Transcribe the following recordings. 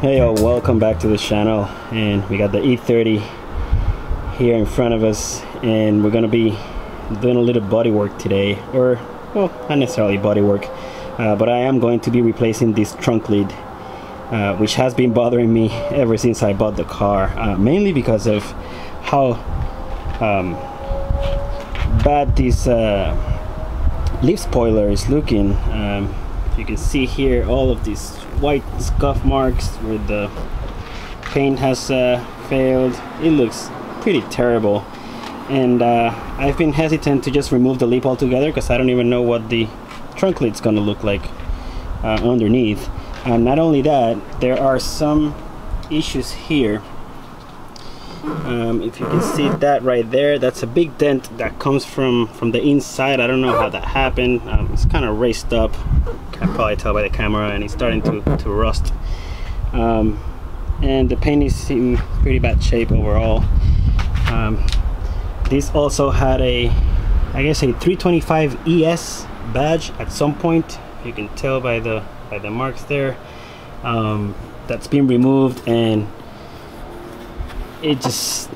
Hey yo, welcome back to the channel, and we got the E30 here in front of us, and we're gonna be doing a little body work today, or well, not necessarily body work, but I am going to be replacing this trunk lid, which has been bothering me ever since I bought the car, mainly because of how bad this leaf spoiler is looking. You can see here all of these white scuff marks where the paint has failed. It looks pretty terrible, and I've been hesitant to just remove the lip altogether because I don't even know what the trunk lid's gonna look like underneath. And not only that, there are some issues here. If you can see that right there, that's a big dent that comes from the inside. I don't know how that happened. It's kind of raised up. I can probably tell by the camera, and it's starting to rust. And the paint is in pretty bad shape overall. This also had I guess a 325 ES badge at some point. You can tell by the marks there. That's been removed, and it just,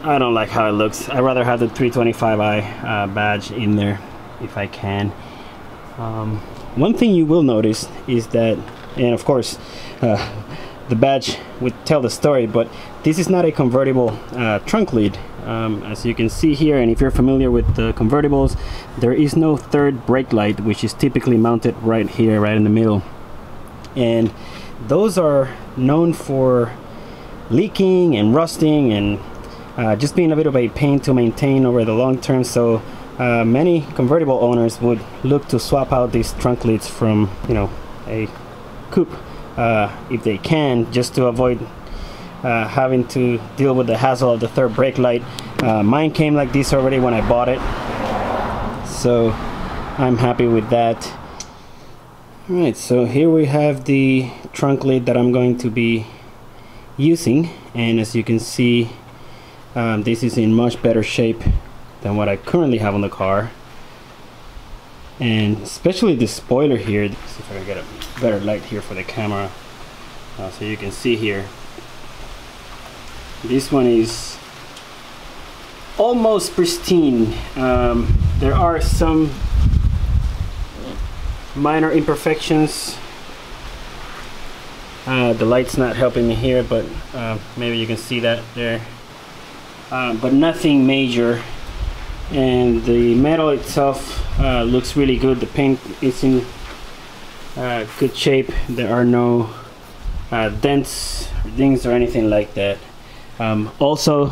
I don't like how it looks. I'd rather have the 325i badge in there if I can. One thing you will notice is that, and of course the badge would tell the story, but this is not a convertible trunk lid. As you can see here, and if you're familiar with the convertibles, there is no third brake light, which is typically mounted right here, right in the middle, and those are known for leaking and rusting and just being a bit of a pain to maintain over the long term. So many convertible owners would look to swap out these trunk lids from, you know, a coupe if they can, just to avoid having to deal with the hassle of the third brake light. Mine came like this already when I bought it, so I'm happy with that. Alright, so here we have the trunk lid that I'm going to be using, and as you can see, this is in much better shape than what I currently have on the car, and especially the spoiler here. Let's see if I can get a better light here for the camera, so you can see here, this one is almost pristine. There are some minor imperfections. The light's not helping me here, but maybe you can see that there, but nothing major. And the metal itself looks really good. The paint is in good shape. There are no dents, dings, or anything like that. Also,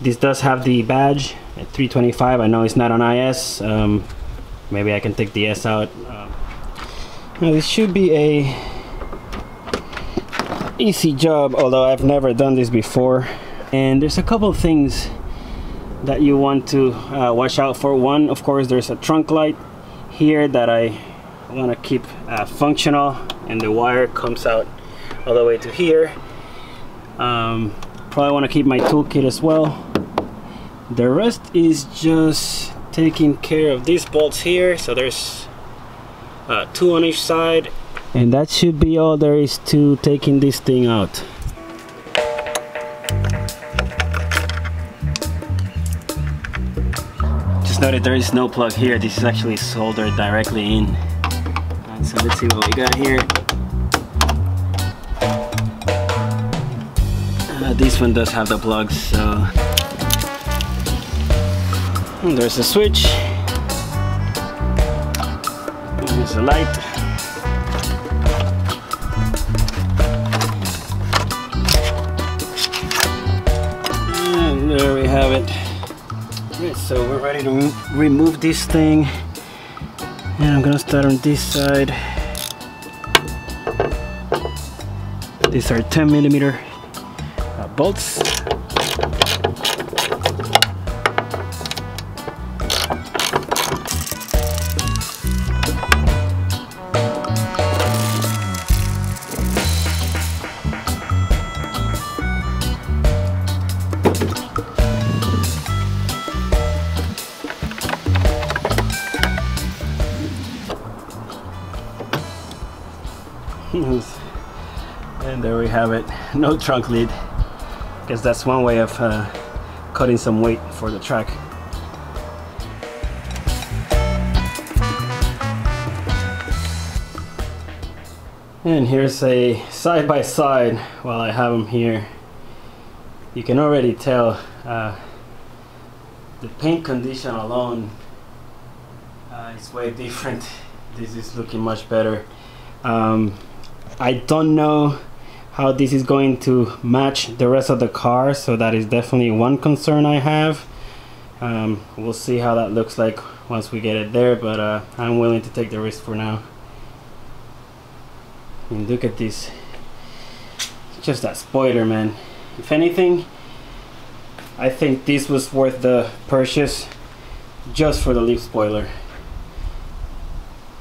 this does have the badge at 325. I know it's not on IS. Maybe I can take the S out. Now this should be a easy job, although I've never done this before. And there's a couple of things that you want to watch out for. One, of course, there's a trunk light here that I want to keep functional, and the wire comes out all the way to here. Probably want to keep my toolkit as well. The rest is just taking care of these bolts here. So there's 2 on each side, and that should be all there is to taking this thing out. Just noted there is no plug here. This is actually soldered directly in. So let's see what we got here. This one does have the plugs, so there's a switch. There's a light. And there we have it. Right, so we're ready to remove this thing, and I'm gonna start on this side. These are 10mm bolts. And there we have it, no trunk lid, because that's one way of cutting some weight for the track. And here's a side-by-side while I have them here. You can already tell the paint condition alone is way different. This is looking much better. I don't know how this is going to match the rest of the car, so that is definitely one concern I have. We'll see how that looks like once we get it there, but I'm willing to take the risk for now. And look at this, just that spoiler, man. If anything, I think this was worth the purchase just for the leaf spoiler.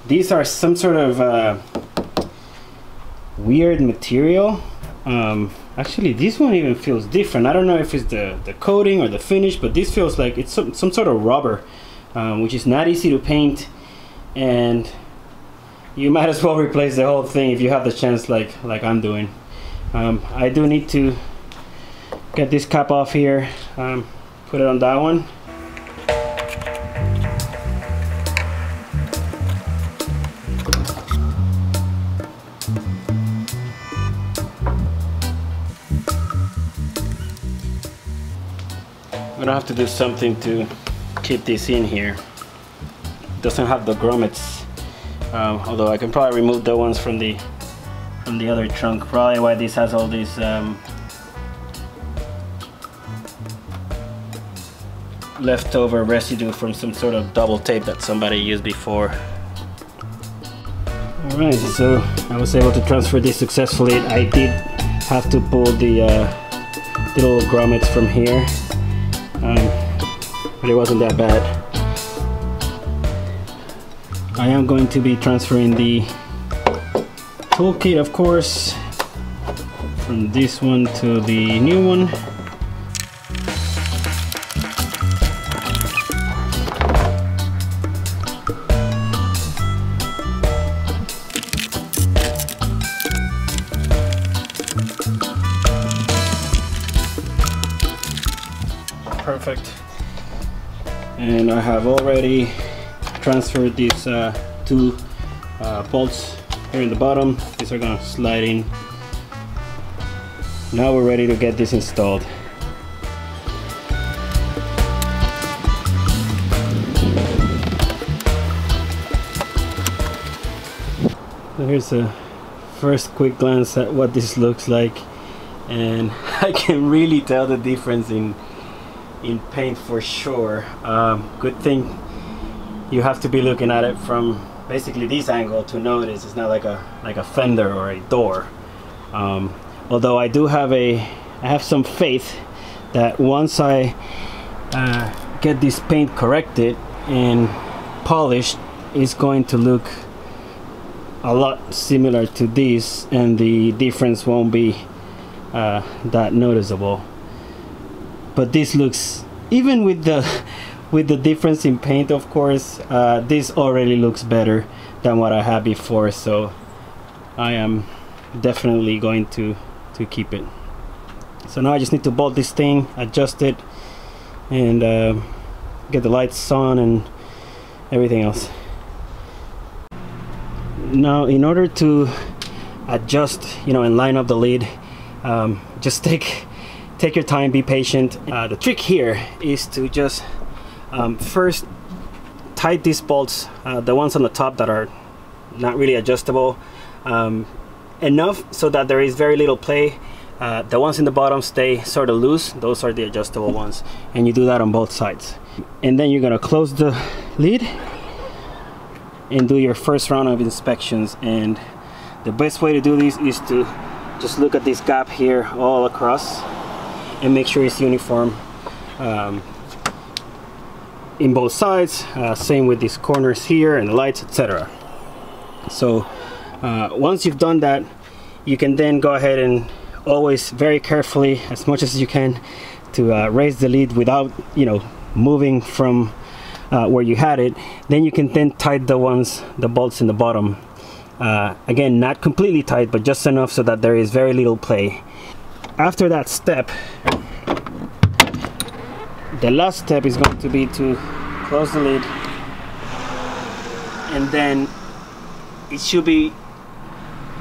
These are some sort of weird material. Actually, this one even feels different. I don't know if it's the coating or the finish, but this feels like it's some sort of rubber, which is not easy to paint, and you might as well replace the whole thing if you have the chance, like I'm doing. I do need to get this cap off here, put it on that one. I'm gonna have to do something to keep this in here. It doesn't have the grommets. Although I can probably remove the ones from the other trunk. Probably why this has all these leftover residue from some sort of double tape that somebody used before. Alright, so I was able to transfer this successfully. I did have to pull the little grommets from here, but it wasn't that bad. I am going to be transferring the toolkit, of course, from this one to the new one. Perfect. And I have already transferred these two bolts here in the bottom. These are gonna slide in. Now we're ready to get this installed. So here's a first quick glance at what this looks like, and I can really tell the difference in paint for sure. Good thing you have to be looking at it from basically this angle to notice it's not like a fender or a door. Although I have some faith that once I get this paint corrected and polished, it's going to look a lot similar to this, and the difference won't be that noticeable. But this looks, even with the difference in paint, of course, this already looks better than what I had before, so I am definitely going to keep it. So now I just need to bolt this thing, adjust it, and get the lights on and everything else. Now, in order to adjust, and line up the lid, just take your time, be patient. The trick here is to just first tight these bolts, the ones on the top that are not really adjustable, enough so that there is very little play. The ones in the bottom stay sort of loose. Those are the adjustable ones, and you do that on both sides. And then you're gonna close the lid and do your first round of inspections. And the best way to do this is to just look at this gap here all across and make sure it's uniform in both sides. Same with these corners here and the lights, etc. So once you've done that, you can then go ahead and always very carefully, as much as you can, to raise the lid without moving from where you had it. Then you can then tighten the bolts in the bottom, Again, not completely tight, but just enough so that there is very little play. After that step, the last step is going to be to close the lid, and then it should be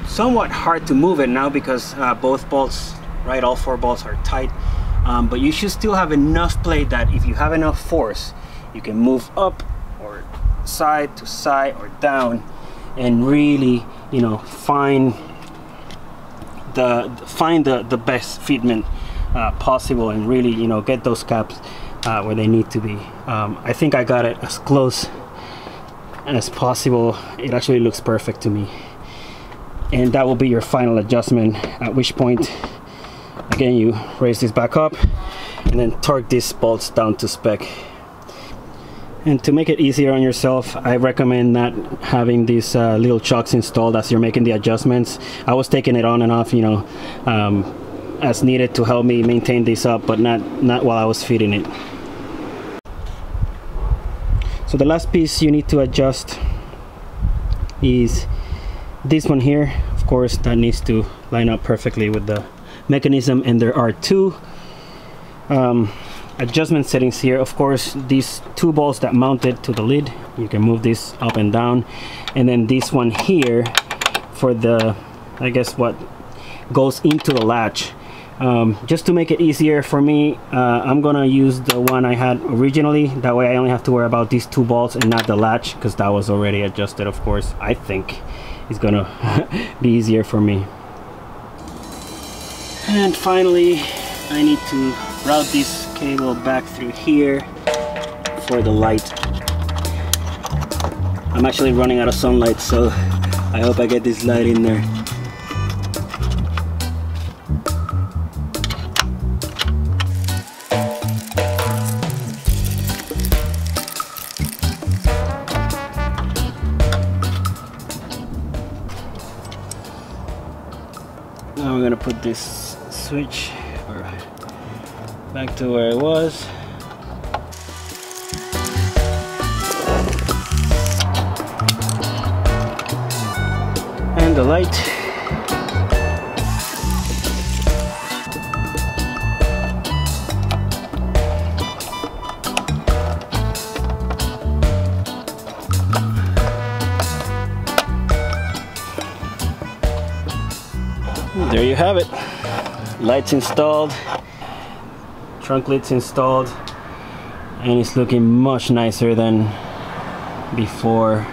somewhat hard to move it now because both bolts, right, all 4 bolts are tight, but you should still have enough play that if you have enough force, you can move up or side to side or down and really, you know, find the best fitment possible, and really, you know, get those caps where they need to be. I think I got it as close as possible. It actually looks perfect to me, and that will be your final adjustment, at which point again you raise this back up and then torque these bolts down to spec. And to make it easier on yourself, I recommend not having these little chocks installed as you're making the adjustments. I was taking it on and off, you know, as needed to help me maintain this up, but not while I was fitting it. So the last piece you need to adjust is this one here. Of course, that needs to line up perfectly with the mechanism, and there are 2 adjustment settings here. Of course, these 2 bolts that mounted to the lid, you can move this up and down, and then this one here for the, I guess, what goes into the latch. Just to make it easier for me, I'm gonna use the one I had originally. That way I only have to worry about these 2 bolts and not the latch, because that was already adjusted. Of course, I think it's gonna be easier for me. And finally, I need to route this cable back through here for the light. I'm actually running out of sunlight, so I hope I get this light in there. Now we're gonna put this switch back to where it was. And the light. There you have it. Lights installed. Trunk lid's installed, and it's looking much nicer than before,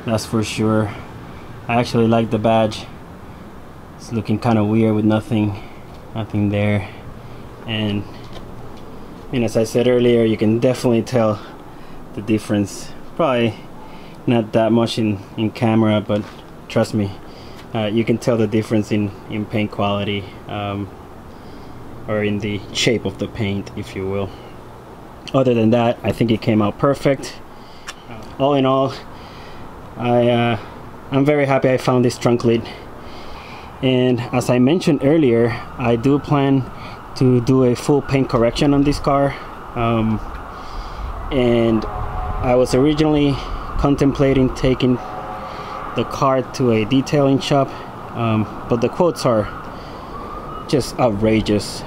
that's for sure. I actually like the badge. It's looking kind of weird with nothing there, and as I said earlier, you can definitely tell the difference. Probably not that much in camera, but trust me, you can tell the difference in paint quality, or in the shape of the paint, if you will. Other than that, I think it came out perfect. All in all, I'm very happy I found this trunk lid. And as I mentioned earlier, I do plan to do a full paint correction on this car. And I was originally contemplating taking the car to a detailing shop, but the quotes are just outrageous.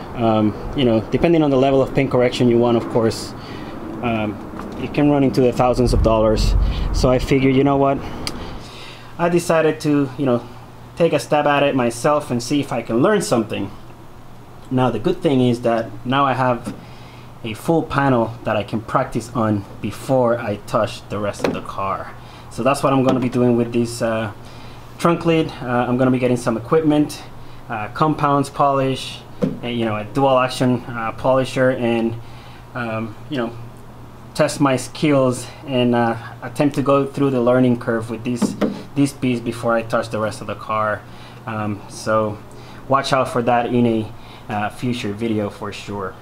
Depending on the level of paint correction you want, of course, it can run into the thousands of dollars. So I figured, you know what, I decided to take a stab at it myself and see if I can learn something. Now the good thing is that now I have a full panel that I can practice on before I touch the rest of the car. So that's what I'm going to be doing with this trunk lid. I'm going to be getting some equipment, compounds polish, and, a dual action polisher, and test my skills and attempt to go through the learning curve with this piece before I touch the rest of the car. So watch out for that in a future video for sure.